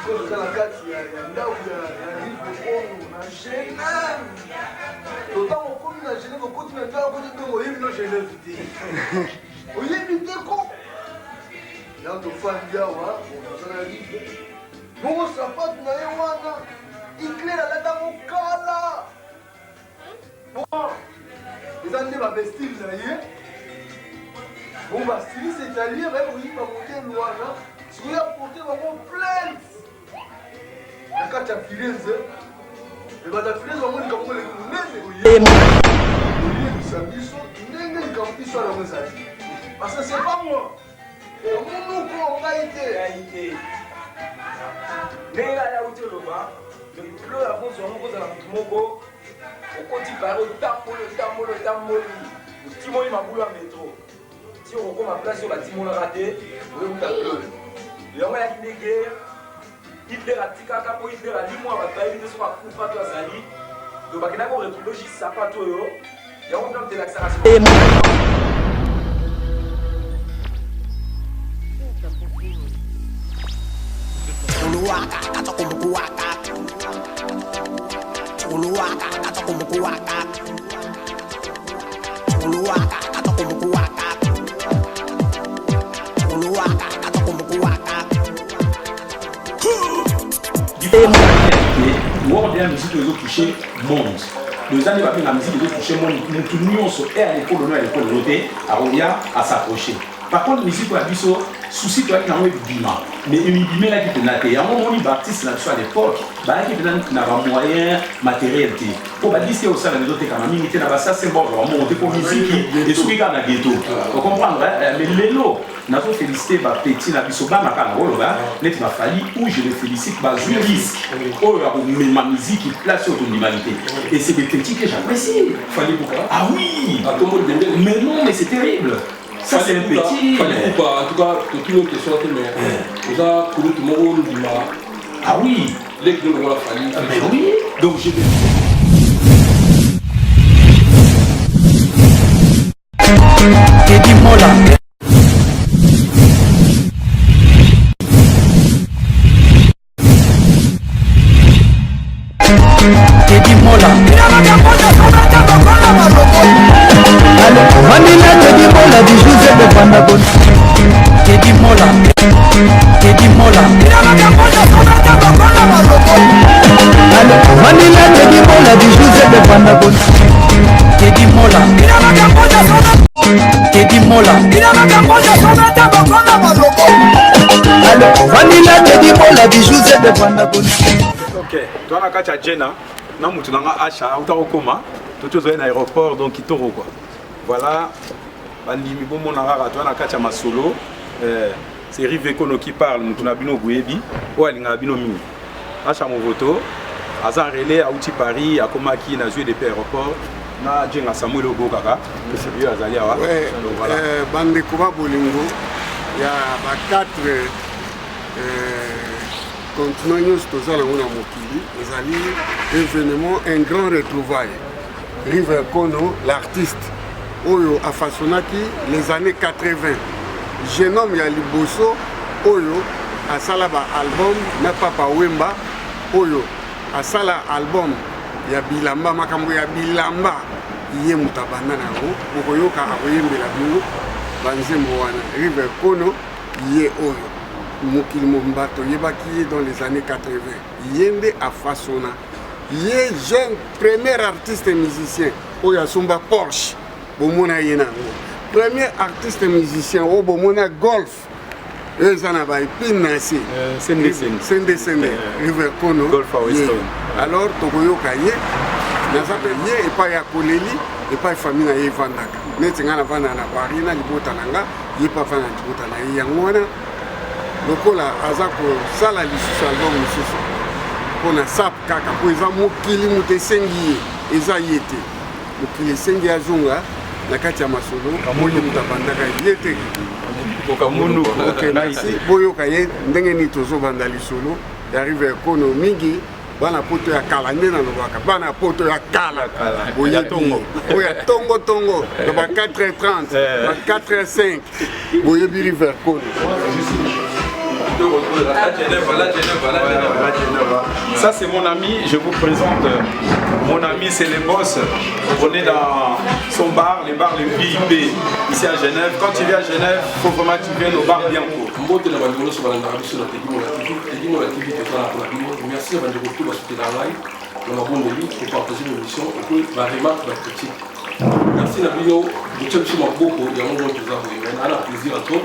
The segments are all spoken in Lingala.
dans la carte, il y a là où il y a rive de fond, on a gêné. D'autant qu'on a gêné, on continue à faire, on continue à faire, on y est vite quoi. Là, on fait un on a rive. Bon, ça pas, tu n'as rien, il claire là dans mon cas là. Bon, les années va vestir là, bon, bah, styliste italien, même oui, va monter loin là. Si vous apportez vraiment plainte. Quand tu as filé, et bien tu as filé, vraiment, les campagnes, les parce que c'est pas moi. Et on a été. Mais là, il y a où tu le bas. Le bleu avant son nom, dans la Moko. Au côté par le tamolo. Le timon, il m'a boulé à métro. Si on recommence ma place sur la timon raté, vous avez bleu. Le homme a une guerre. Hitler a tika kapo Hitler a dit moi bataille de sur akufa to azali donc bakena ko retrouver juste sapato yo ya on plan de l'accélération Uluwaka katakumbuwaka Uluwaka katakumbuwaka Uluwaka katakumbuwaka Uluwaka katakumbuwaka Nous bien la musique de toucher monde. Les années va la musique de toucher monde. Nous tournions sur à l'école, à l'école rotée, à Roya, à s'approcher. Par contre, la musique pour la biso, souci toi qui a un bima. Mais une bima là qui te n'a pas. Il y a un moment où les baptistes là-dessus à l'époque, bah qui n'a pas moyen matériel. Pour bah dire c'est aussi la maison de Kamami, il était là-bas ça c'est bon. On monte pour musique et celui qui a dans ghetto. Vous comprenez? Mais l'élo. Nous avons félicité ma petite Nabisoba, ma canne, mais il m'a fallu où je le félicite, ma juriste, ma musique qui place sur l'humanité. Et c'est des petits que j'apprécie. Ah oui! Mais non, mais c'est terrible. Ça, c'est un petit. En tout cas, toute une question, mais vous avez pour tout le monde, ah oui! Les deux, on l'a fallu. Mais oui! Donc, je vais. Kedi Mola. Kedi Mola. Vanilla Kedi Mola di Joseph de Pandagon. Kedi Mola. Kedi Mola. Vanilla Kedi Mola di Joseph de Pandagon. Kedi Mola. Kedi Mola. Vanilla Kedi Mola di Joseph de Pandagon. Ok, toi la kacha Jenna, na mutu nanga acha utakoma, toto zo na aéroport donc kitoro quoi. Voilà, bandimi bomo na rara toi na kacha masolo, c'est Rive Kono qui parle mutu na bino guebi, o alinga bino mini. Acha mon voto, aza relais à outi Paris, akoma ki na joué depuis aéroport, na Jenna Samuel Obokaka, c'est lui azali awa. Ouais, voilà. Bande Kuba Bolingo, il y a 4 continent nous tous allons à Mokili, les alliés, événement, un grand retrouvaille. River Kono, l'artiste, Oyo a façonnaki les années 80. Jeune homme Yaliboso, Oyo a salaba album, n'a pas Wemba, Oyo a sala album, ya Bilamba, Makambo ya Bilamba, Yé Mutabana Naro, Okoyoka a Wembe la Bio, Banzembo Wana, River Kono, Yé Oyo. Mokili Mombato yebaki dans les années 80 yende a façonna yé jeune premier artiste musicien oya somba Porsche bomona yena premier artiste musicien o bomona golf ezana ba ipinasi sende River Kono golf à Weston alors tokoyoka ye nazape ye et pas ya koleli et pas famille na ye vandaka neti ngana vana na Paris na libota nanga ye pas vana libota na ye yangwana lokola azako sala lisusu album lisusu pona sap kaka po eza mokili moto esengi ye eza ye te mokili esengi azonga na kati ya masolo moyo moto abandaka ye te okenda isi boyoka ye ndenge nini tozobanda lisolo ya River Kono mingi bana poto ya kala nde nalobaka bana poto ya kala boyebi oya tongo ba 4h30 ba 4h05 boyebi River Kono. Ça c'est mon ami, je vous présente mon ami, c'est le boss. On est dans son bar, les bars les VIP ici à Genève. Quand tu viens à Genève, il faut vraiment que tu viennes au bar Bianco. Merci à Bandeko pour soutenir la live, dans la bonne élite, pour partager l'émission et puis ma remarque, ma critique. Merci Nabino, je tiens à beaucoup, il y a un moment que vous avez eu un plaisir à toi.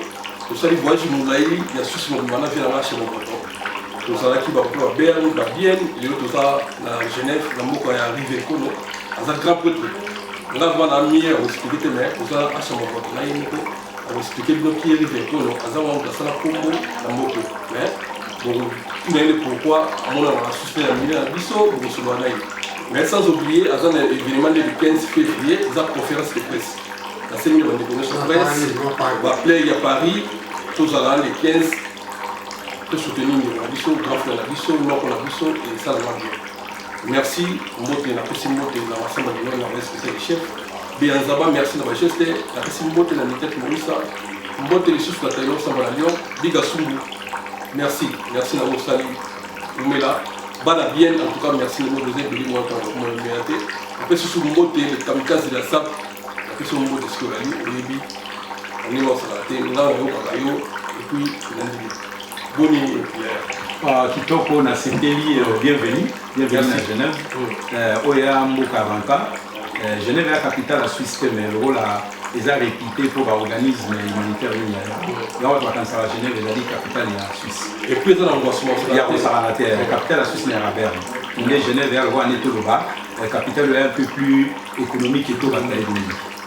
Vous savez, voyage Moulaï, il y a sous mon mana vient là chez mon pote. Vous savez qui va pouvoir bien, il y a tout ça, la Genève, la mot qui est arrivé, dans un grand prêtre. On a vraiment un ami, on explique, mais vous savez, à chez mon pote, là, il y a on explique bien qui est arrivé, on a un ça la combo, la moto. Donc, tout le monde pourquoi, à mon avis, on a suspect la million à Bissau, vous se voyez. Mais sans oublier, à un événement du 15 février, il y a une conférence de presse. La séminaire de connaissance presse, on va appeler à Paris, tous à les 15, pour soutenir la Bissau, grand frère la Bissau, nous pour la Bissau, et ça va bien. Merci, on va la possible de la masse de l'Union, la respecter les chefs. Bien Zaba, merci de la majesté, la possible de la Nitette Maurissa, on va les sous la Taïwan, ça va la Lyon, Biga Sumbu. Merci, merci à vous, salut. Vous mettez là. Bana bien, en tout cas, merci à vous, vous êtes venus, moi, pour me mériter. Après, ce sont les mots de kamikaze de la SAP. Après, ce sont les mots de ce que vous avez dit, au début. On est dans la télé, là, on est au Kakayo, et puis, on a dit, bonne Kitoko na Sepeli, bienvenue à Genève. Oya Mbokavanka. Genève est la capitale de la Suisse, mais le rôle est réputé pour l'organisme humanitaire. Là, on va penser à Genève, elle a dit capitale de la Suisse. Et puis, dans l'angoissement, il y a la capitale de la Suisse, c'est à Berne. Il est Genève, elle voit un étoloba. La capitale est un peu plus économique et tout.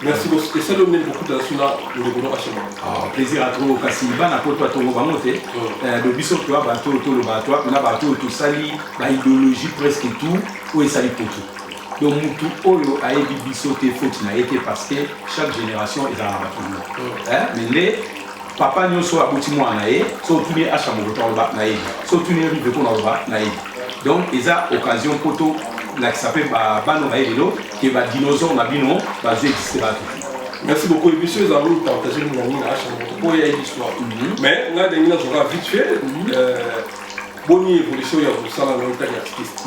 Merci beaucoup. Et ça, l'homme beaucoup de la Suna, le développement HM. Plaisir à toi, Kassiba, n'a pas toi, ton moté. Le bisou, toi, bateau, le bateau, on a bateau, tout sali, l'idéologie presque tout, ou est sali pour tout. Donc, tout oyo a été bisoté faute n'a été parce que chaque génération est en abattement. Mais les papa nous soit abouti moi naé, sont tous les achats mon retour là naé, sont tous les rives qu'on a là naé. Donc, ils ont occasion pour tout là qui s'appelle bano naé vélo, qui va dinosaure na bino, va jouer qui sera tout. Merci beaucoup. Et monsieur Zamou, partagez mon ami à achats mon retour. Il y a une histoire. Mais on a des minutes vite fait. Bonne évolution, il y a pour ça dans le cas artiste.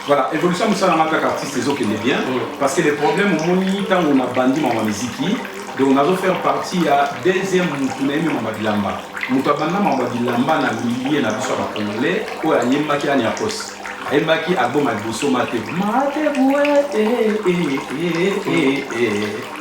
Voilà, évolution de ça dans la artiste, c'est ce qui est bien. Parce que les problèmes, au moment où on a bandit ma musique, donc on a fait partie à deuxième moutounemi ma bilamba. Moutabana ma bilamba na millier na biso ba congolais, ou a nyemaki a nyakos. Ayembaki album a biso mate. Mate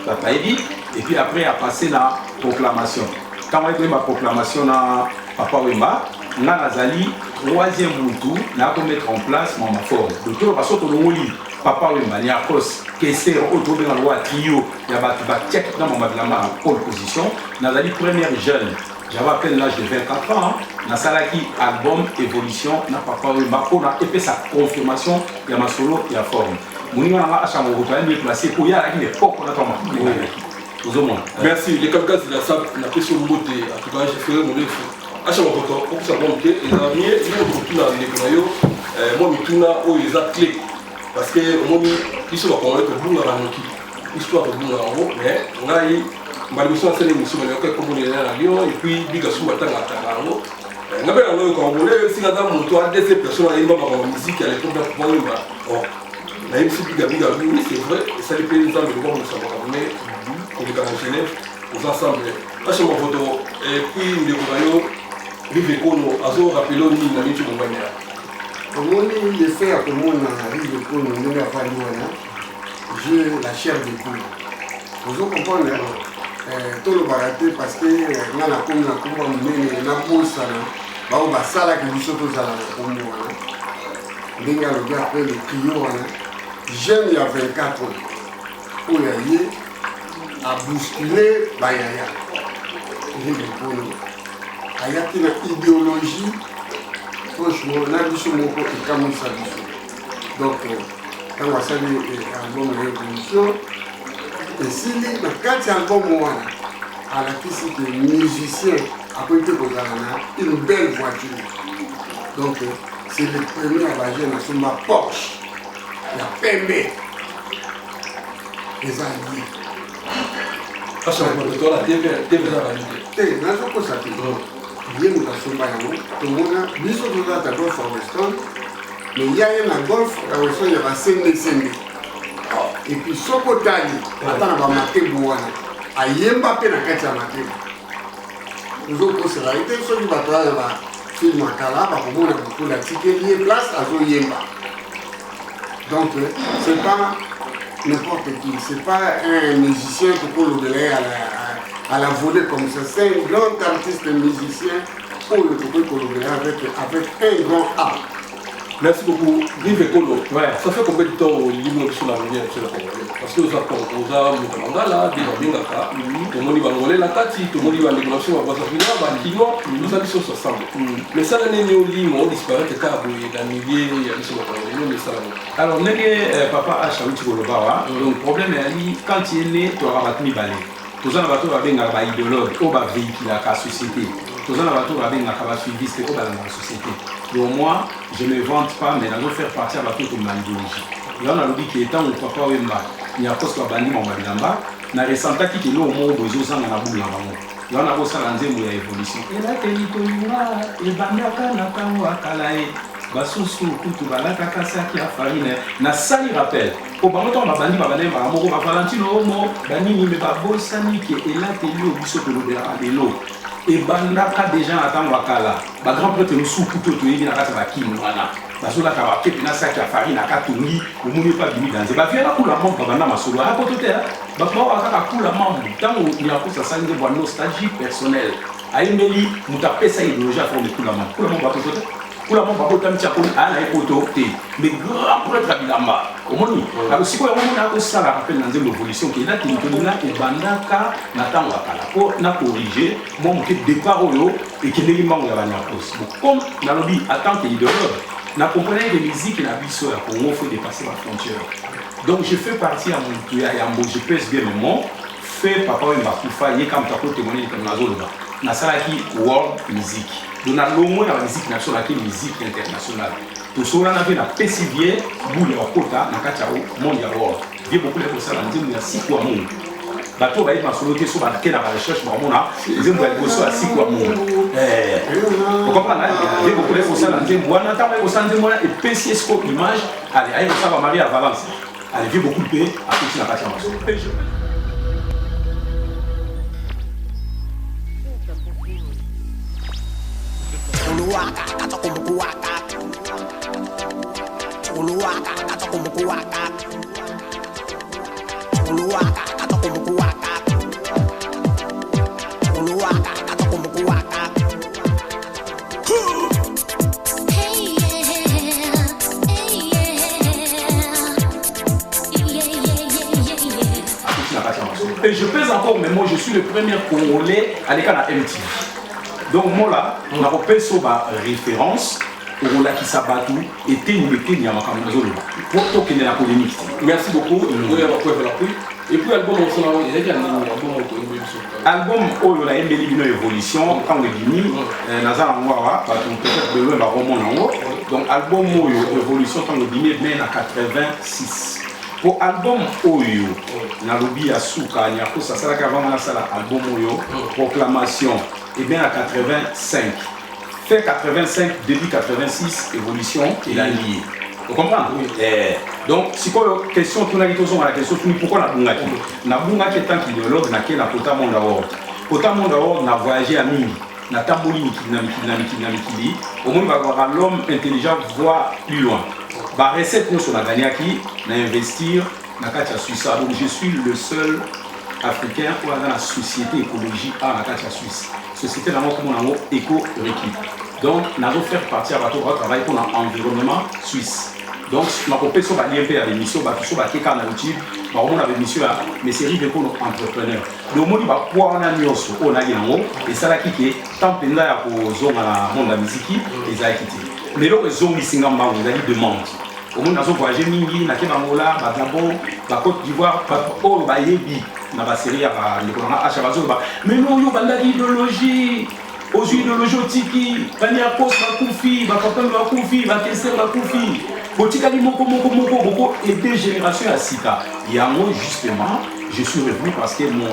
papa dit. Et puis après a passé la proclamation. Quand on a fait ma proclamation na Papa Wemba, on a Nazali, troisième moutou, on a mettre en place ma forme. Donc, on va sortir le lit. Papa Wemba, il y a Kos, Kesser, autour de la loi trio, il y a Batiak dans mon mablama en pole position. Nazali, première jeune, j'avais à peine l'âge de 24 ans, Nasalaki, album, évolution, na Papa Wemba, on a fait sa confirmation, il y a ma solo, il y a forme. Mouniga n'a pas chambre, on est placé pour y aller, mais pas qu'on attend. Merci, les kamikazes de la SAP, on a pris sur le mot de, en tout cas, j'ai fait mon effort. À chaque fois, pour que ça monte, les amis, ils ont tout dans les économies. Moi, je suis là où ils ont clé. Parce que moi, ils sont là pour que vous n'avez pas histoire de vous n'avez pas. Mais on a eu ma mission à cette émission, on a eu comme on est à Lyon, et puis, il y a souvent un temps. On a fait un peu congolais, si on a mon toit, des personnes qui ont la musique, à l'époque, on a on a eu aussi oui, c'est vrai, et ça les paysans de voir, nous sommes ramenés, on est en Genève, aux ensembles. À chaque photo, et puis, nous les Rive Kono, azo rappelons ni na mitu mongania. Comment il fait à comment on Rive Kono, nous la famille, j'ai la chair de poule. Vous comprenez, tout le baraté parce que là la commune a commencé na bossa là, bah on va ça là que nous sommes tous à la commune là. Linga le gars après le trio là, jeune il y a 24 ans, où il y a bousculé Bayaya. Rive Kono. Il y a une idéologie, franchement, on a vu sur mon côté, comme on s'est dit. Donc, quand on a fait l'album de révolution, et si quand il y a un album, à la fille, c'est musicien, après que vous avez une belle voiture. Donc, c'est le premier à la sur ma Porsche, la PMB, les alliés. Parce que toi, la TV, la validée. TV, n'a pas ça. ye moto asomba yango tomona biso tozalata golf ya weston mais ya ye na golf ya weston ya basengesenge epuis soki otali ata na bamatebu wana ayemba mpe na kati ya matebu tozokosela ye te soki bato aya bafilme ya kala bakomona bokolo atikeli ye place azoyemba donc c'est pas n'importe qui, c'est pas un musicien qui peut le à la volée comme ça, c'est un grand artiste musicien pour le collaborer avec un grand art. Merci beaucoup. Vive Ekolo. Ouais. Ça fait combien de temps au Limo sur la rivière de la Congolais? Parce que vous avez un Mangala, des Bingaka, tout le monde va voler la Kati, tout le monde va négocier, va voir ça, nous allons sur ce ensemble. Mais ça, l'année au Limo, on disparaît, c'est qu'à la millier, il y a des choses à faire. Alors, papa a chaouti Golobawa, donc le problème est quand il est né, tu auras battu balai. Tous les bateaux avaient un idéologue, au bas véhicule à la société. Tous les bateaux avaient un suiviste au bas de la société. Donc moi, je ne me vante pas, mais je dois faire partie de la toute ma idéologie. Là, on a dit qu'il y a tant de papa Wemba, il y a poste à Bandi Mambadamba, on a ressenti qu'il y a au moins besoin de la boule. Là, on a besoin de la évolution. Et là, il y a des Bamiaka, Nakawa, Kalae. Basusu kutu balaka kasaki ya farine na sali rappel ko bango to mabandi babane ba moko ba Valentino omo banini me ba bosani ke elateli obiso to lobera lelo e bandaka déjà attendre wakala ba grand prêtre musu kutu to yebi na kata ba kinu wana bazola ka ba kepi na saki ya farine akatungi omuni pa bimi danze ba viela kula mambo bana masolo a potote ba kwa aka kula mambo tango ni akosa sanje bo nostalgie personnelle ayembeli mutapesa idéologie a forme kula mambo ba potote pour la monde va pas comme à la époque mais grand prêtre à Bilamba au monde alors si quoi on a ça la rappelle dans une évolution qui est là qui nous là et bandaka n'attend pas là pour na corriger mon que départ au et qui n'est pas on va na pose comme dans le dit attend que idéologue n'a comprenait des musiques la biso là qu'on fait dépasser la frontière donc je fais partie à mon tuya et à mon je pèse bien mon fait papa et ma kufa y comme ta côté témoigner comme la zone là na sala qui world music on a l'au moins la musique nationale qui est musique internationale. Tout cela n'a pas pécivier, boule en quota, na kachao, mondial world. Il y a beaucoup de choses à dire, il y a 6 fois monde. Bateau va être ma solo question dans la recherche, mais on a des émotions à 6 fois monde. Vous comprenez? Il y a beaucoup de choses à dire, moi, on a des mois et PCSCO image, allez, ça va marier à Valence. Allez, il y a beaucoup de pays à côté de la kachao. Uluwaka kata kumukuwaka Uluwaka kata kumukuwaka Uluwaka kata kumukuwaka Uluwaka kata kumukuwaka Et je pèse encore, mais moi je suis le premier Congolais à l'écart à MTV. Donc moi là, on a repéré sur ma référence au Laki Sabatou et Ténouété Niamakamazolo. Pour toquer la polémique. Merci beaucoup. Et puis l'album on s'en a déjà album où il y a une évolution quand on est venu Nazar Angwara peut-être de loin va remonter en haut. Donc album où évolution quand on est venu mais à 86. Pour album Oyo, Narobi Asuka, Nyako Sasala Kavama la sala album Oyo, proclamation, et bien à 85. Fait 85, début 86, évolution, il a lié. Vous comprenez? Oui. Donc, si quoi la question, tout la question, pourquoi la Bungaki? La Bungaki est tant qu'idéologue, n'a qu'elle a Pota Mondaword. Pota Mondaword n'a voyagé à Mini, n'a tamboli Mikili, au moins il va avoir l'homme intelligent voir plus loin. Bah, recette nous sur la Ganiaki, d'investir dans la Suisse. Donc je suis le seul Africain qui a dans la société écologie à la Suisse. Société vraiment comme on a éco-réquipe. Donc nous allons faire partie à votre travail pour l'environnement suisse. Donc ma copie sur la l'IMP à l'émission, sur la Keka na YouTube, on a l'émission à mes séries de entrepreneurs. Donc on va pouvoir en amener on a et ça là qui est tant que là pour zone à monde la musique les a quittés. Mais là les hommes ici en bas vous allez demander. Au monde nous voyagé mingi na Kebangola, Gabon, la Côte d'Ivoire, oh ba yebi na ba série à le corona à Chabazo ba. Mais non yo banda idéologie. Aux idéologies tiki, bania post ba kufi, ba papa ba kufi, ba kesser ba kufi. Botika li moko et des générations à Sika. Et à moi justement, je suis revenu parce que mon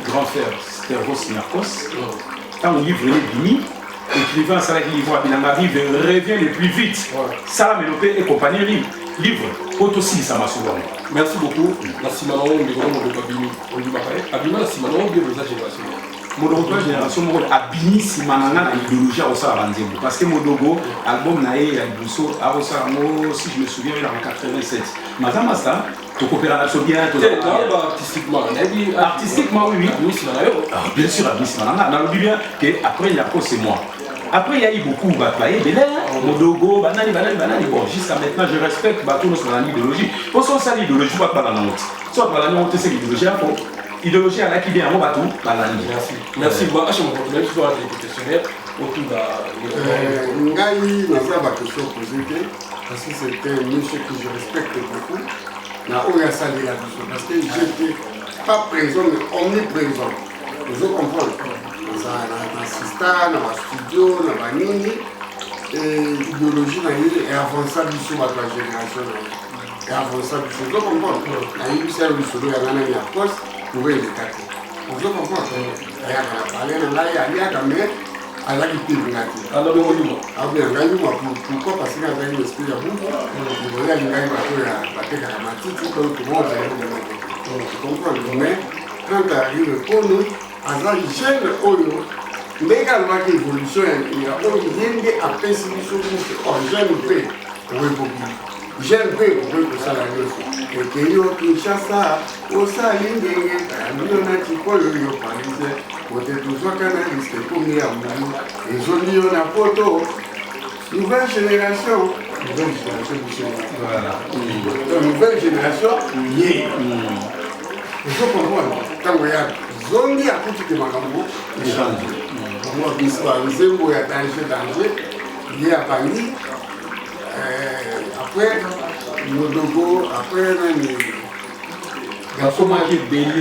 grand frère Stervos Niarkos Quand on livre les bini, écrivain, ça qui livre à Bilanga vive revient le plus vite. Ça, Mélopé et compagnie livre. Auto aussi, ça m'a souvent. Merci beaucoup. Merci Manon, mais vraiment, on dit pareil. Abima, la Simanon, bien vous génération. Mon génération, a bini si manana na idéologie au ça Ranzembo. Parce que mon logo, album naé, Albusso, si je me souviens, il en 87. Madame ça, tu coopères à bien. Artistiquement, artistiquement, oui. Bien sûr, Abini si manana. On a dit bien qu'après, il y a quoi, c'est moi. Après, il y a eu beaucoup de batailles, mon logo, banani. Bon, jusqu'à maintenant, je respecte tous nos idéologies. Pour ça, l'idéologie, pas de la note. Soit la note, c'est l'idéologie, idéologie à la qui vient en bateau, merci. Merci. Moi, je vais vous poser des questionnaires autour de Ngaï, n'a pas de question posée, parce que c'est un monsieur que je respecte beaucoup. N'a aucun salut la question, parce que j'étais pas présent, mais omniprésent. Vous comprenez? Dans un système, dans un studio, dans un nini, et l'idéologie est avançable sur la génération. Et avançable sur le comprendre. Il y a eu celle du solo, il y a un poste. Vous pouvez les taper. Vous comprenez? Il y a un palais, il y a un mec, à la qui est alors, ah bien, pourquoi? Parce qu'il y a un esprit à bout. Vous voyez, il y a une bataille dramatique, donc tout le monde a vous comprenez? Mais quand tu arrives pour nous, à la gêne, mais également l'évolution, il y a un peu de solution, jeune peu, j'aime peu pour ça la chose. Et que yo Kinshasa, au Salingé, à Millonatico, yo Parisé, pour te toujours canaliste, comme il y a Moulou, et joli on a photo. Nouvelle génération, voilà. Nouvelle génération, yeah. Il faut comprendre, quand on regarde, Zondi a tout de Magambo, il change. Moi, l'histoire, Zembo, il y a danger, il y a Paris. Après, Modogo, après, comment qui est belé,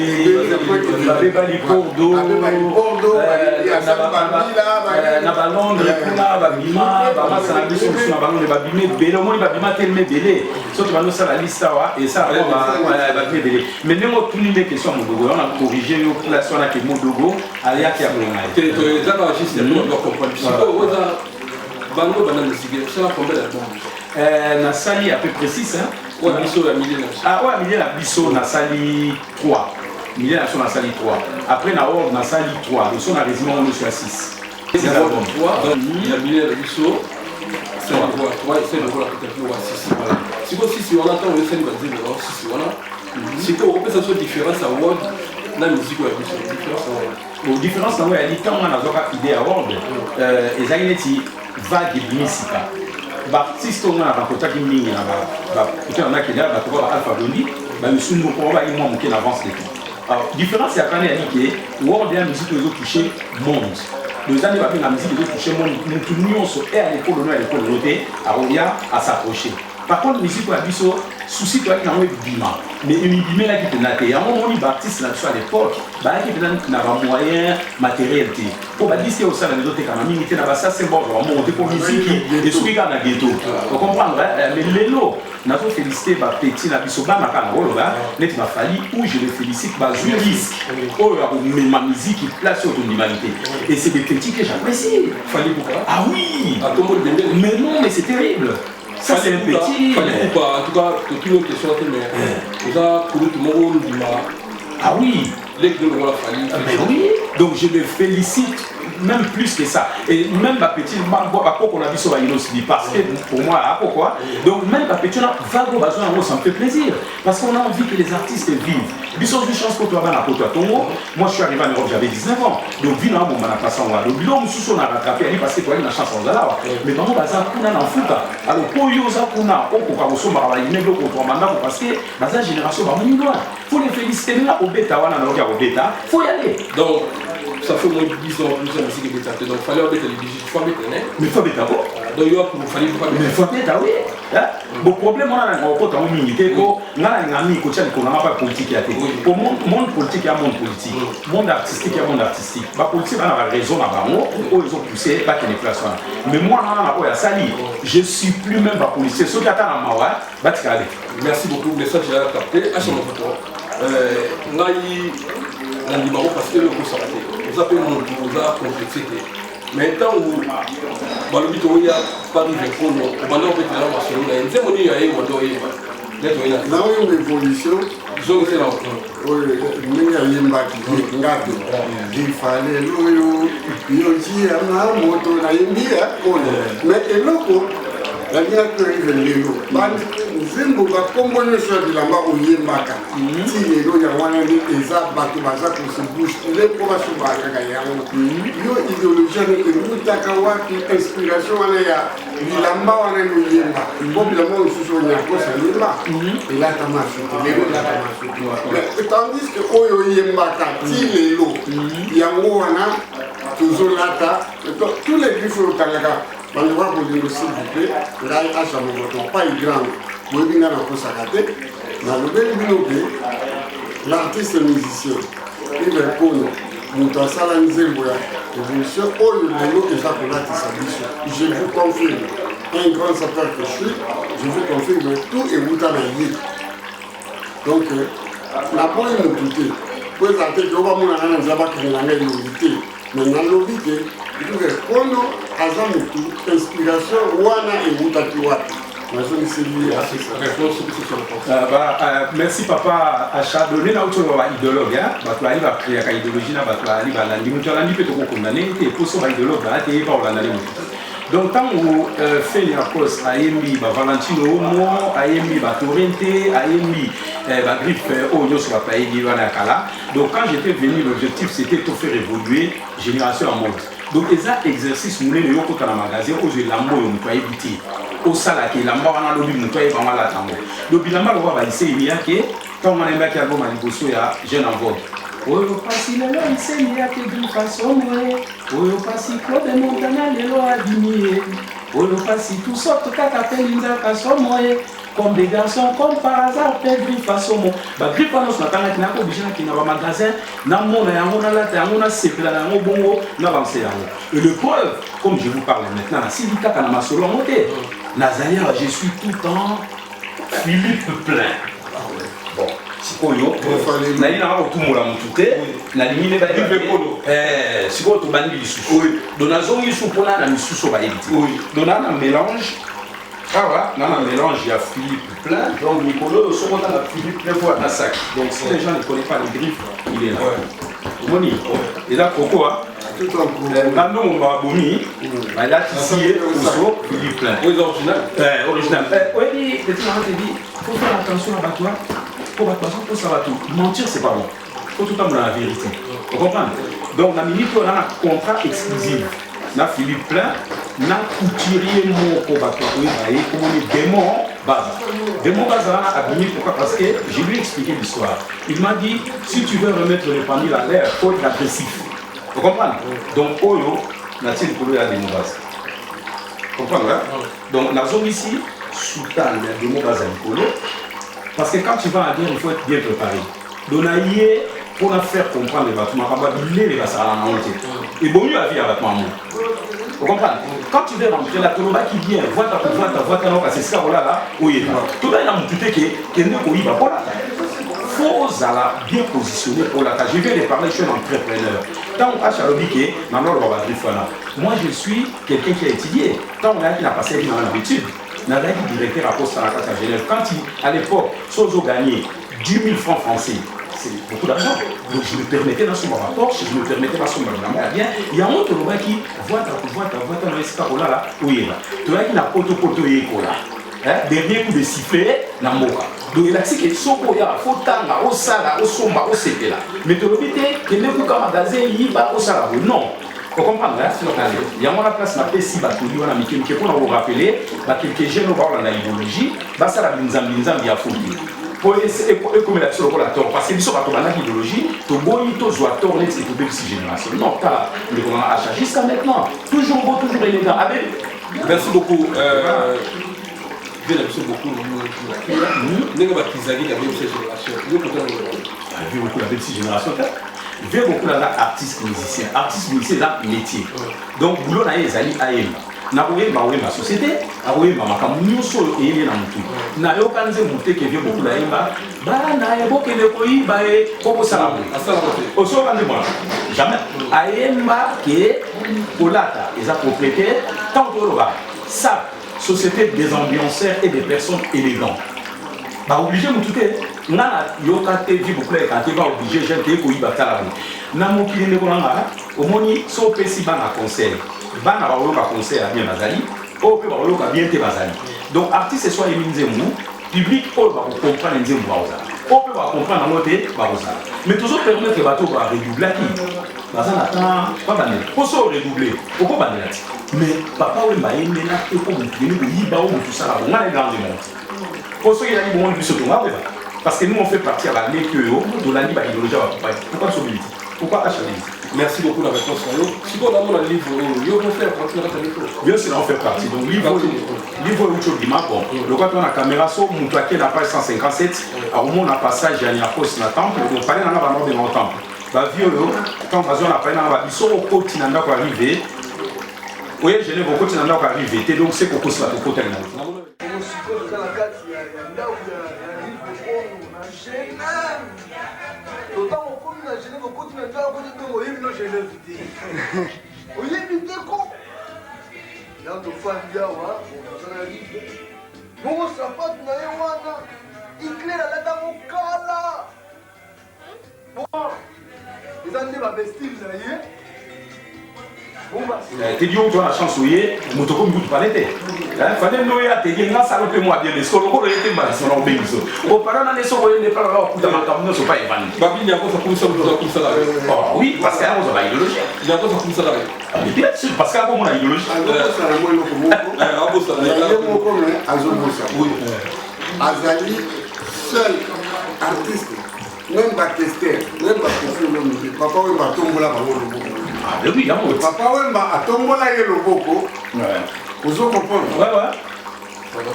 Babé Bordeaux, na Londres, kuna babima, bama sana biso na balon babimé belé, au moins babima tellement belé. Surtout nous ça la liste et ça va babimé belé. Mais nous on tourne les questions Modogo, on a corrigé nos populations là que Modogo alia qui a problème. Tu ça va juste pour comprendre. Si vous Bango banane musique, ça va combien d'albums? Nasali à peu près 6 hein. Ouais, Bisso la millier. Ah ouais, millier la Bisso Nasali 3. Millier la Nasali 3. Après na Ordre Nasali 3. Donc on a résumé on est sur 6. C'est l'album 3. Il y a millier la Bisso. C'est le roi 3 et c'est le roi peut-être le roi 6. Voilà. Si vous 6 on attend le scène va dire le roi 6 voilà. Si vous repérez ça soit différence à World, la musique ou la Bisso différence à World. Bon différence à World, il quand on a zoka idée à World et Zaineti vague municipale. Baptiste on a rencontré qui mingi na ba côté on a qui là ba ko ba Alpha Blondy ba nous ko ba moi qui avance les temps. Alors différence c'est quand il dit que World la musique les toucher monde. Les années va la musique les toucher monde nous nous sur à l'école à l'école noté à Roya à s'approcher. Par contre musique pour Abisso souci toi qui en bima mais une bima là qui te naté. À un moment Baptiste là à l'époque ba qui n'a pas moyen matériel pour ba dire au sein des autres quand même il na ça c'est bon on monter pour musique et celui qui a na ghetto vous comprendre mais lelo n'a pas félicité ba petit na biso ba makana woloba net ma fali où je le félicite ba juriste oh ma musique qui place sur l'humanité et c'est des petits que j'apprécie Fali pourquoi ah oui à tout le monde mais non mais c'est terrible. Ça c'est un petit. En tout cas, toutes nos questions, mais vous avez tout le monde dit ah oui. Les que nous avons fallu. Mais oui. Donc je le félicite même plus que ça. Et même ma petite, on a vu sur la parce que pour moi, à pourquoi? Donc même ma petite, ça me fait plaisir. Parce qu'on a envie que les artistes vivent. Bisous de chance pour toi, moi je suis arrivé en Europe, j'avais 19 ans. Donc vu là, on a passé en Europe. Donc l'homme sous on a rattrapé parce que toi, il a une chance en Zala. Mais maman, baza kuna na futa. Alors pour yosa kuna, on peut pas recevoir la ligne contre mandat parce que baza génération va venir loin. Faut les féliciter là au bêta, on a au bêta. Faut y aller. Donc ça fait moins de 10 ans plus de musique bêta. Donc il fallait mettre les digits, il faut mettre les. Mais faut bêta quoi? Donc il fallait pas mettre. Mais faut bêta oui. Bon problème on a un pote en minité ko ngala ngami ko tchani ko ngama pas politique ya té. Pour monde politique ya monde politique. Monde artistique ya monde artistique. Ba politique on a raison na bango, ils ont poussé pas que les places. Mais moi na ko ya sali, je suis plus même pas policier. Ceux qui attendent à mawa, ba tikale. Merci beaucoup, message j'ai capté. À son photo. Ngai na numéro parce que le coup s'arrête. oza mpe moto oza complexité mais ntango balobi toya paris vekono obanda opetela masolo na ye nzembo nini yayeba nde oyeba nde toyena naoyo évolution zongisela ndenge ayembaki ngato ifale oyo yotiama moto nayembi oyo mais eloko nalingaki oyive lelo nzembo bakombo nyonso ya bilamba oyembaka ti lelo yango wana nde eza bato baza kosebouche mpo basobakaka yango yo idéologie ane emutaka wapi inspiration wana ya bilamba wana noyemba mpo bilamba mosusu onyakosa yemba elatama sote lelo elatama sote tandis que oyo oyembaka ti lelo yango wana tozolata tous les griffe oyo otangaka bandeko kolingo s'il vous plaît ngai acha mokoto pai grande boyebi ngai nakosaka te nalobeli bino ke l'artiste musicien ive kono moto asala nzembo ya évolution oyo lelo eza kolatisa biso je vous confirme un grand sapeur que je suis je vous confirme tout euta na ye donc naboyi motu te po eza te ke obamonana na nzela bakende na ngai elobi te mais nalobi te ive kono aza motu inspiration wana eutaki wapi merci papa Acha donné na auto ba idéologue bato ali ba créer ka idéologie na bato ali ba landi mutu alandi pe to ko condamner te poso ba idéologue ba te pa olanda le mutu donc tant où fait la cause ayemi ba Valentino mo ayemi ba Torrente ayemi ba griffe o yo sur ba paye wana kala donc quand j'étais venu l'objectif c'était de faire évoluer génération en mode donc eza exercice munene yo kota na magasin o je lambo yo mutu ayebiti au salaki la mort na lobi mutu ayeba la tango le bilamba lo ba ise il y a que quand on aime qu'il album à liboso ya jeune en vogue oyo pasi lelo ise il y a que d'une façon ouais oyo pasi Claude Montana lelo adimie oyo pasi tout sorte kaka pelinza kasomo comme des garçons comme par hasard perdre façon ba griffe na so tanga kina ko bijana kina ba magasin na mona yango na lata yango na sepela yango bongo na avancer yango et le preuve comme je vous parle maintenant si dika kana masolo monté Nazaya je suis tout le temps Philippe plein bon sikoyo na ina ba otumula mutute na limine ba dipolo sikoyo to bandi lisusu donazo yisu pona na misusu ba yiti donana mélange. Ah ouais, non, mélange, il y a Philippe plein, donc Nicolas, ce qu'on a Philippe plein pour un sac. Donc si les gens ne connaissent pas les griffes, il est là. Moni, et là, pourquoi maintenant, on va abonner, il a tissé Philippe plein. Oui, original. Original. Oui, il faut faire attention à toi. Pour ça va tout. Mentir, c'est pas bon. Il faut tout le temps la vérité. Vous comprenez? Donc, la minute, on a un contrat exclusif. Na Philippe plein, na couturier mon combattant, comme on est démon base. Démon base a abîmé pourquoi? Parce que je lui ai expliqué l'histoire. Il m'a dit si tu veux remettre le panier à l'air, il faut être agressif. Vous comprenez? Donc, Oyo, n'a-t-il pour lui à démon base. Vous comprenez? Donc, la zone ici, Soutan, le démon base à Nicolo. Parce que quand tu vas à guerre, il faut être bien préparé. Donc, pour faire comprendre les bâtiments, les et bon, il y a vie à bâtiment. Vous comprenez? Quand tu veux rentrer la toloba qui vient, vois ta c'est ça, là, oui, tout le monde qui est faut bien positionner pour la tâche. Je vais les parler, je suis un entrepreneur. Tant à Chalobiké, moi je suis quelqu'un qui a étudié. Tant on a qui a passé dans l'habitude, on a dit directeur à poste à la carte à Genève. Quand à l'époque, Sozo gagnait 10 000 francs français. C'est beaucoup d'argent. Donc je me permettais dans son rapport, je me permettais dans son bien. Il y a un autre qui voit dans l'espace là, oui, là. Tu vois qu'il a poto là. Dernier coup de sifflet, na moka. Donc il a dit que soko ya fotanga, au sala, au somba, au sepe là. Mais tu l'obité, que ne peut pas magasin, il va au sala. Non. Vous comprenez? Il y a la place, on a si batuli, on a mis quelques points à vous rappeler, quelques jeunes dans l'idéologie, ça la binzam bien foutu. Pour essayer comme la seule tort parce que ils sont pas dans l'idéologie to boyi to zoa tort net c'est toute cette génération non pas le comment achat jusqu'à maintenant toujours beau toujours élégant avec merci beaucoup merci beaucoup n'est pas qu'ils avaient la même génération nous pourtant beaucoup la même génération Vieux beaucoup là artiste musicien. Artiste musicien là métier. Donc boulot na ezali ayemba. Na oyemba oyemba société, a oyemba makambo nyonso eyeli na mutu. Na yo kanze mutu ke vieux beaucoup là yemba. Bana ya bokele koyiba e koko sala mo. Oso kanze bon. Jamais. Ayemba ke olata eza propriétaire tant que là. Ça société des ambianceurs et des personnes élégantes. Bah obligé mututé nana yoka te vi beaucoup là quand tu vas obligé gente ko yiba tala na mokili ne kolanga omoni so pesi bana concert bana ba yoka concert bien bazali o pe ba yoka bien te bazali donc artiste soit éminze mu public o ba comprendre nzembo ba oza o pe ba comprendre ngote ba oza mais toujours permettre bato ba redoubler qui bazana temps pas bané ko so redoubler o ko bané mais papa we ba yende na te ko mutuni ko yiba o mutu sala ngana grande monde pour ceux qui ont dit bon, parce que nous on fait partie à l'année que de l'année de l'idéologie. Pourquoi sobriété? Pourquoi acheter? Merci beaucoup la réponse. Si on a mon livre, on fait partie de la livre. Bien sûr, on fait partie. Donc livre où bon. Le quand on a caméra sur mon plaqué la page 157, à au moins on a passage il y a poste na temple, donc parler dans la valeur de mon temple. Bah vieux quand on a parlé dans ils sont au continent pour arriver. Oui, je n'ai pas au continent pour arriver. Donc c'est pour ça pour côté là. Tu dis où tu as la chance où il est, tu as une palette. Il fallait nous y aller, tu as salopé moi bien, les solos, on était mal, on a bien ça. Au parlant des solos, on n'est pas là, on ne sont pas évanouis. Babi, il y a quoi ça comme ça là? Oui, parce qu'il y a une idéologie. Il y a quoi ça comme ça là? Bien sûr, parce qu'il y a une idéologie. Azali, seul artiste, même Bakester, même Bakester, papa oui, Batombola, Ah, oui, il papa Wemba a tombola le boko. Vous comprenez? Ouais, ouais.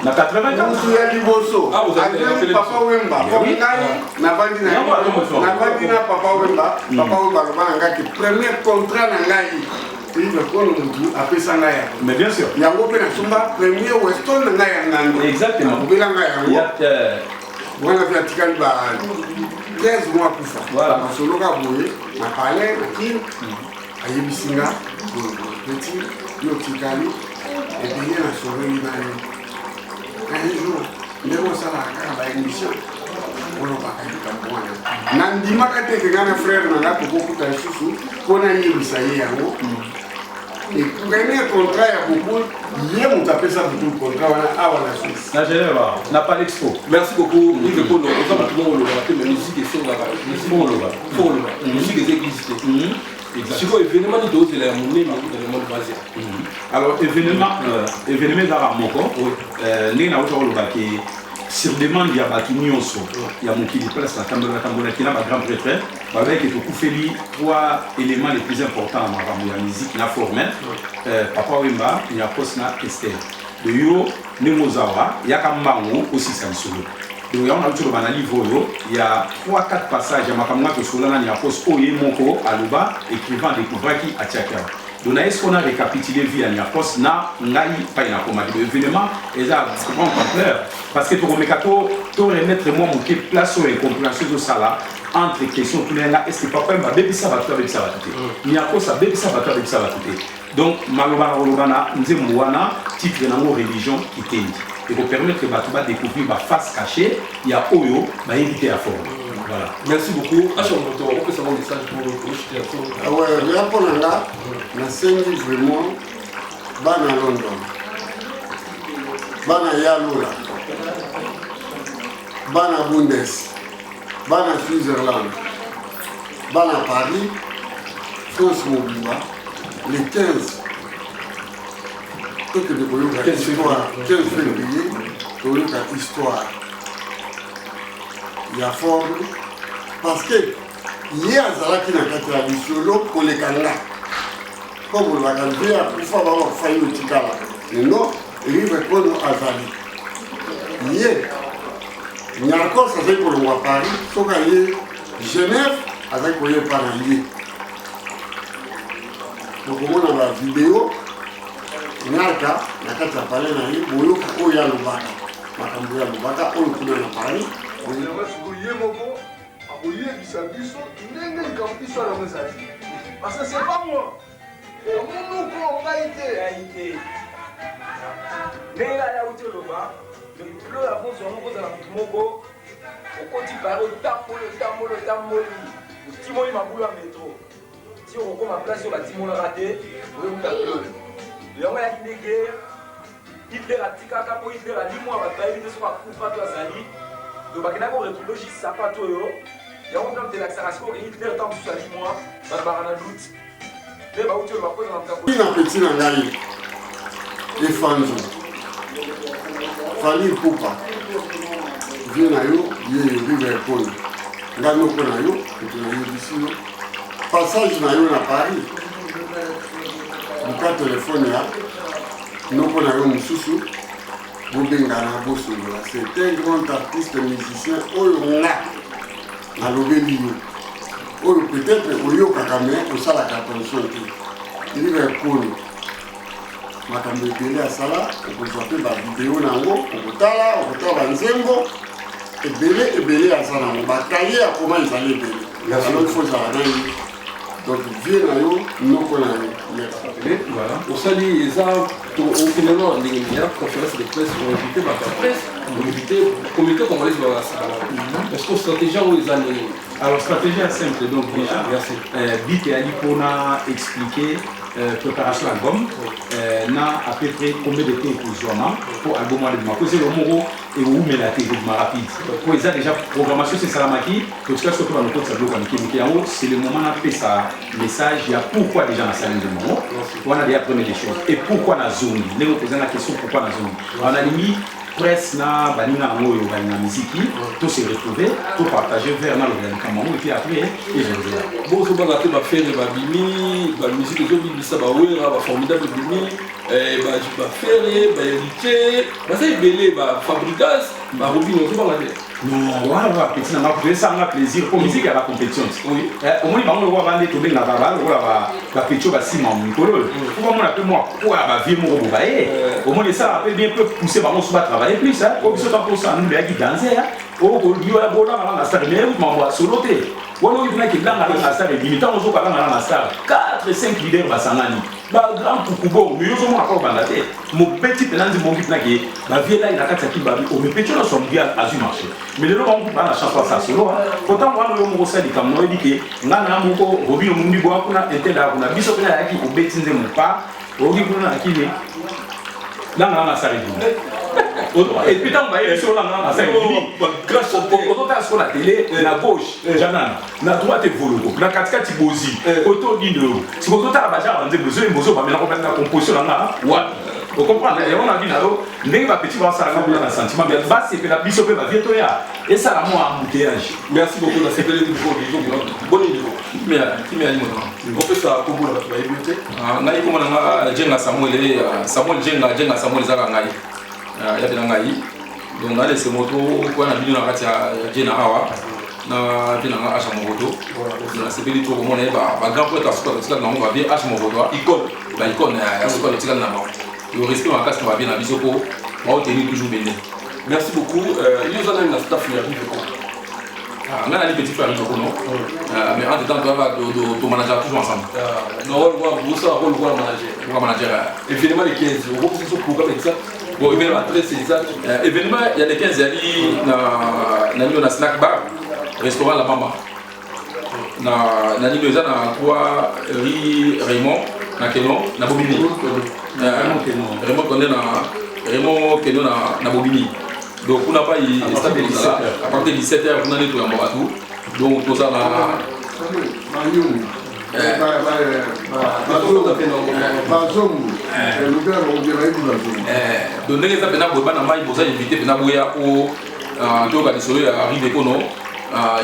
Na 80 ans. Vous avez dit bosso. Ah, vous avez dit papa Wemba. Oui. Na bandi na papa Wemba. Papa Wemba le banga qui premier contrat na ngai. Il veut qu'on nous appelle ça ngai. Mais bien sûr. Il y a un peu de sumba premier Weston na ngai nando. Exactement. Vous la ngai. Il y a Voilà via tikali ba 15 mois pour ça. Voilà. Solo ka boye, na palais, na kin. Ayebisinga, petit, yotikali, et puis il y a un soleil un jour, il y a une émission. On va pas Nandima kate que un frère n'a pas beaucoup de sous, qu'on a mis ça y est. Et pour gagner un contrat, il y a beaucoup. Hier, on tapait ça pour tout le contrat. Voilà, la Suisse. La Genève n'a pas l'expo. Merci beaucoup. Nous répondons. Nous avons le musique et film là-bas. Musique et église. Si vous événement de dose, il y a un monde basé. Alors, événement d'Aramoko, il y a sur demande, il y a il y a mon qui déplace la Tambola qui n'a pas grand prêtre, avec trois éléments les plus importants dans la musique, la forme, Papa Wemba, il y a Posna Esther. De Yo, Nemozawa, il y a Kambango aussi Sansolo. Donc, il y a 3-4 passages, il y a Makamwa Tosolana, il y a Post Oye Moko, Aluba, écrivain de Koubraki à Tchaka. Donc, est-ce qu'on a récapitulé via Niakos, na, Ngai, pas une accommodation. Évidemment, ils ont grand ampleur. Parce que pour me remettre moi mon place sur les compréhensions de ça là, entre questions, tout le monde, est-ce que papa m'a bébé ça va tout avec ça va tout. Niakos, ça bébé ça va tout avec ça va tout. Donc, Malobana, Nzemouana, titre de religion qui t'aide. Et pour permettre que Batouba découvrir ma face cachée, il y a Oyo, va éviter la forme. Voilà. Merci beaucoup. On peut savoir le message pour le Ah ouais, mais après là, on a saisi vraiment Bana London, Bana Yalola, Bana Bundes, Bana Switzerland, Bana Paris, France Mobiba, les 15. Que de Boyoka histoire, 15 février, Boyoka histoire. Il y a forme, parce que hier, Zalaki n'a pas tradition, l'autre pour les Kanga. Comme vous l'avez dit, il faut avoir failli le Tikala. Mais non, il va prendre Azali. Hier, il y a encore ça fait pour le roi Paris, sauf qu'il y a Genève, azali koyepa na ye bokomona bavideo ngaka na kati ya pale na ye boyoka oyo alobaka makambo ya lobaka oyo kuna na paris ye moko akoyebisa biso ndenge likambo biso yango ezali parce que c'est pas moi monoko ngai te ndenge ayauti oloba lo ya bonso yango kozala motu moko okoti pare otamboli otimoli mabulu ya metro ti okokoma place oyo batimolaka te oyokuta pleu yango yaki ndenge hitler atikaka mpo hitler alimwa bato bayebi te soki akufa to azali do bakendaki koretrouve juste sapato oyo yango mpe motelakisaka sikoyo hitler ntango mosusu alimwa bato baka na doute nde bauti oyo bakozala mokako na peti na ngai efanzo fali pupa vie na yo ye river pole ngai moko na yo koto nayebisi yo passage na yo na paris luka telefone ya noko na yo mosusu bobengana bosolola c'est un grand artiste musicien oyo nga nalobeli yo oyo peut-être oyokaka me osalaka attention te river pole makambo ebele asala okozwa mpe bavideo nango okotala banzembo ebele aza nango bakaye akoma ezali ebele alors ifo ezala na ye donc vie na yo noko na yo osali eza finalement ndenge ya conférence de presse invité baka presse invité comité congolais parce que stratégie oyo eza nini Alors, stratégie est simple. Donc, déjà, Bit et Ali pour expliquer préparation album. Na à peu près combien de temps pour album de ma cause le moro et où met la télé rapide. Pour ça déjà programmation c'est Salamaki. Donc ça surtout dans le code ça bloque c'est le moment d'appeler ça message. Il y a pourquoi déjà dans salle de moro. On a déjà première des choses. Et pourquoi la zone. Nous posons la question pourquoi la zone. On a mis presse na banina moyo banina musique tout se retrouver tout partager vers na le camon et puis après et je bon so ba te ba faire ba bimi ba musique zo bibisa ba wera ba formidable bimi ba faire ba héritier ba ça belé ba fabricage ba robino so ba la non voilà petit na ma ça na plaisir pour musique à la compétition oui au moins ba on va vendre tomber na ba ba pecho ba sima mikolo pour moi un peu moi pour ba vie mo ba au moins ça peut bien peu pousser ba on se va travailler plus hein au besoin pour ça nous qui danser hein au lieu à bola na star mais moi solo te wano yuna ki langa na star et limitant ozo ka langa na star 4 5 leaders basangani ba grand kukubo mais yo zo mo akoro banda te mo petit penanzi mo vite na ki ba vie là il a kata ki ba o me pecho na son bien à du marché mais le long on ba na chance ça solo pourtant moi yo mo sali kam no dike ngana mo ko robino mundi bo akuna entenda kuna biso pena yaki o betinze mo pa o ngi kuna akile langa na star et puis tant que sur la grâce au la télé la gauche janana la droite est volo la katikati bozi auto dino si vous êtes à baja on dit besoin mozo ba mena ko na composition là wa vous comprenez on a dit nalo ndenge ba petit ba sala na na sentiment mais bas c'est que la biso pe ba vieto ya et ça la moi embouteillage merci beaucoup la sécurité du bon niveau mais qui m'a dit on fait ça pour la bibliothèque ngai ko na jenga Samuel jenga Samuel zaka ngai ya bina ngai donc na laisser moto ko na bino na kati ya jena awa na bina nga asha moto na sebeli to ko mona ba grand poète asiko tika na ngo ba bien asha moto icône ya asiko tika na mo yo respect ma casse va bien na biso ko ba tenir toujours bene merci beaucoup ils ont une staff ya biso on a les petits frères non mais en temps to manager toujours ensemble non on ça rôle manager évidemment les 15 euros pour ce programme exact bon événement très exact événement il y a des 15 ali na snack bar restaurant la mama na nino za na trois Raymond na Kenon na Bobini Raymond connaît Raymond Kenon na Bobini donc on n'a pas à partir de 17h on a nettoyé en bateau donc tout ça na donc ndenge eza pena boyeba na mai boza invité pena boya o toyoka lisolo ya arrive kono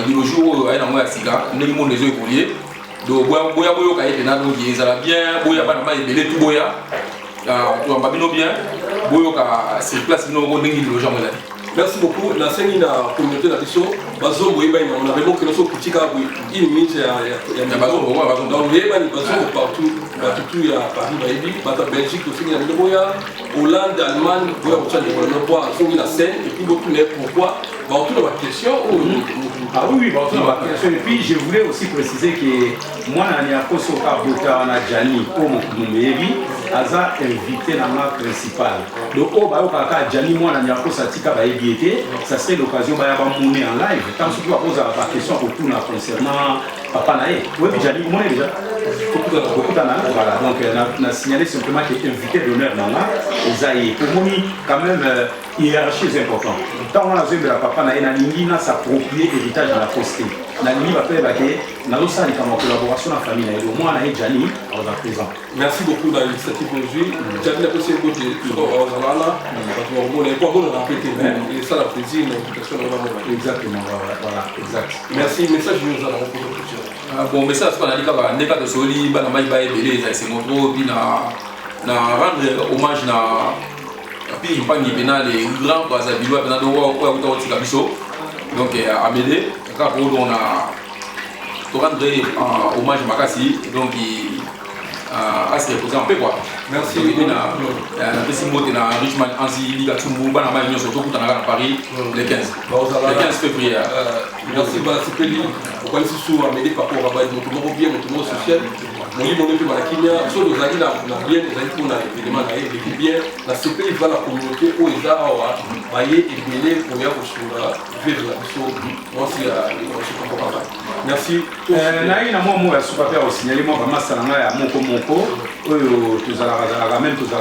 idéologie oyo aye nango ya sika ndenge monde ezo évoluer donc boya boyoka ye pena donc ezala bien boya bana mai ebele tu boya toyamba bino bien boyoka sur place bino ndenge idéologie yango ezali Merci beaucoup. La scène de la communauté de la Bisso, on a vraiment que nous critique il minute il y a donc partout il y a Paris, Belgique aussi il y a Hollande, Allemagne, il y a la scène et puis beaucoup pourquoi tout dans ma question. Ah oui, tout dans ma question. Et puis je voulais aussi préciser que moi je suis Gianni Aza invité dans ma principale. Donc Gianni moi ça serait l'occasion de monter en live. Tant que tu vas poser la question concernant Papa Naé. Oui, Gianni, comment est déjà beaucoup d'années. Voilà, donc on a signalé simplement qu'il est invité d'honneur dans la Esaïe. Pour moi, quand même, hiérarchie est importante. Tant on a besoin de la Papa Naé, on a s'approprier l'héritage de la postée. On a en collaboration dans la famille. Au moins, on a Gianni, on va présent. Merci beaucoup dans l'initiative aujourd'hui. Gianni a passé le côté sur Ozalala. On est pas bon à répéter, mais ça, la plaisir, l'invitation de exactement, voilà, exact. Merci, message de nous allons bon message qu'on a dit qu'à n'est pas de soli, bah na maïba et belé, c'est mon trop, puis na rendre hommage na puis je pense qu'il y a les grands Brazzaville, il y a des gens qui ont donc à m'aider, car on a rendre hommage à Makassi, donc à se reposer un peu quoi. Merci. La petite mot de la Richmond Anzi Liga Tumbu, Banama Union surtout pour à Paris le 15. Le 15 février. Merci Balasipeli. Pourquoi ils sont amenés par rapport à notre bien, notre social. Mon livre est dans la Kenya. Sur les alliés, la bien, les alliés, on a évidemment les bien. La CPI va la communauté où ils ont baillé et mêlé pour y avoir vivre la mission. Moi aussi, merci. Naïna moi je suis pas faire signaler moi vraiment ça na mon tous à même tous à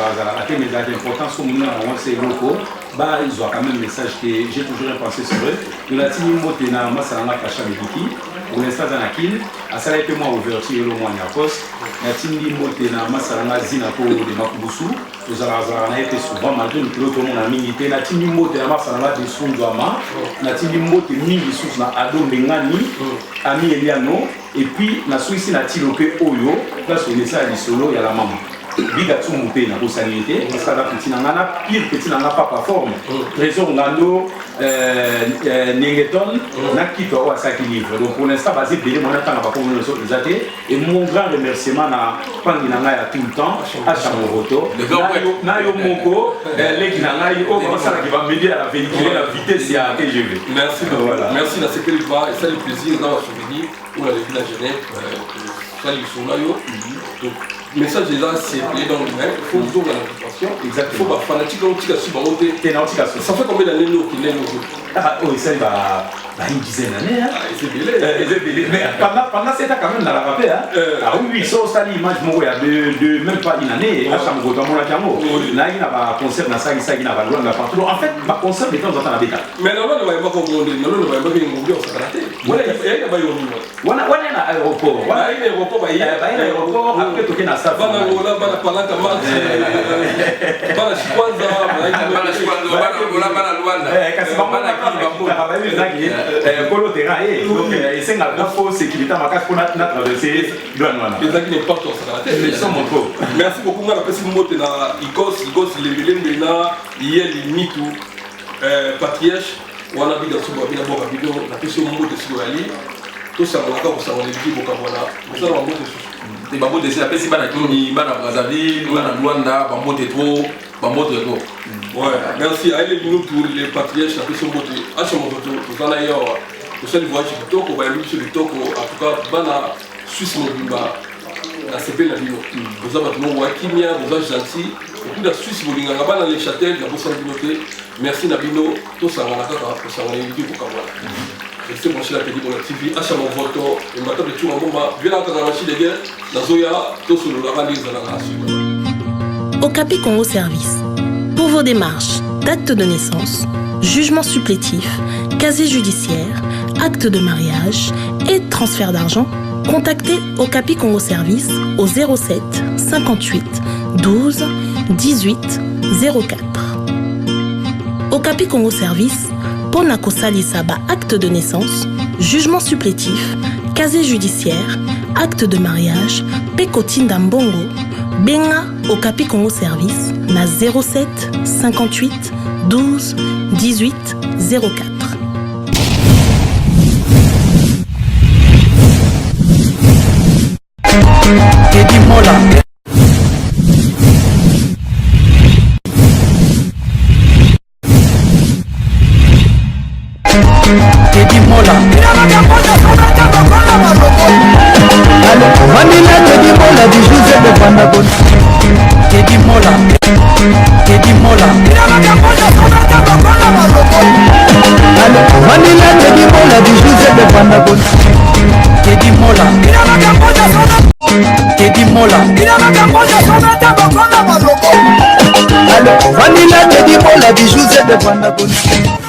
mais l'important sur nous on c'est locaux bah ils ont quand même message que j'ai toujours pensé sur eux il a dit moté na masalanga kacha mediki pour l'instant dans la kin à ça été moi ouverture le mois na poste na tindi moté na masalanga zina ko de makubusu tous à na été souvent malgré tout le monde a milité na tindi moté na masalanga de Sundwama na tindi moté mingi sous na ado ngani ami Eliano et puis la Suisse na tilope oyo place on est ça à solo il y a la maman biga tumupé na sanité parce que la petite nana pire petit nana pas forme trésor ngando Nengeton na kito wa saki livre donc pour l'instant basé belé mon temps na ba comme les autres athées et mon grand remerciement na pangi nanga ya tout le temps à Chamoroto na yo moko les qui nanga yo comme ça qui va m'aider à véhiculer la vitesse à que je vais. Merci voilà. Merci na sécurité et ça le plaisir dans la souvenir pour la ville de Genève ça ils sont là yo donc message déjà c'est dans le même il faut toujours la motivation exact il faut pas fanatique on tika sur baroté ça fait combien d'années nous qu'il est nous ah oui ça va une dizaine d'années hein c'est belé mais pendant cette quand même dans la rappel hein ah oui ça ça l'image moi de même pas une année à Chambo dans mon acamo là il y a pas concert na ça il n'a pas loin la partout en fait ma concert de temps en temps la bêta mais non on va pas comprendre non on va pas bien on ça raté voilà il y a pas yo wana na aéroport wana ile aéroport ba aéroport après toke na ça bana ngola bana palaka max bana shikwanza bana Luanda kasi bana ba hivi zaki polo terrain donc isenga la force sécurité makasi pour na traverser douane wana ezaki n'importe ça raté merci beaucoup ngana pesi mote na igos lembelembe na yeli mitu patriarche wana biga suba bina boka bido na pesi mote siwali tout ça on a encore ça on est dit boka voilà ça on va mote et bambo de la pesi bana Kini bana Brazzaville bana Luanda bambo de trop ouais merci à les minutes pour les patriarches la pesi mote à ce moment tout ça là yo tout ça le voyage du toko va lui sur le toko en tout cas bana Suisse mobimba la CP la bino vous avez tout wa kimia vous êtes gentil et puis la Suisse bolinga bana les châtels la bossa binoté merci Nabino tout ça on a pour ça on est invité pour voir c'est mon cher petit pour la TV à chaque voto et maintenant de tout le monde bien encore dans la machine de guerre la Zoya tout sur le ravage de la nation Okapi Congo Service pour vos démarches d'acte de naissance, jugement supplétif, casier judiciaire, acte de mariage et transfert d'argent, contactez Okapi Congo Service au 07 58 12 18 04. Okapi Congo Service pour Nakosali ba acte de naissance, jugement supplétif, casier judiciaire, acte de mariage, Pécotine d'Ambongo, Benga Okapi Congo Service na 07 58 12 18 04. Teddy Mola. Teddy Mola. Vanilla Teddy Mola du José de Pandagon. Teddy Mola. Teddy Mola. Vanilla Teddy Mola du José de Pandagon. Teddy Mola. Teddy Mola. Vanilla Teddy Mola du José de Pandagon.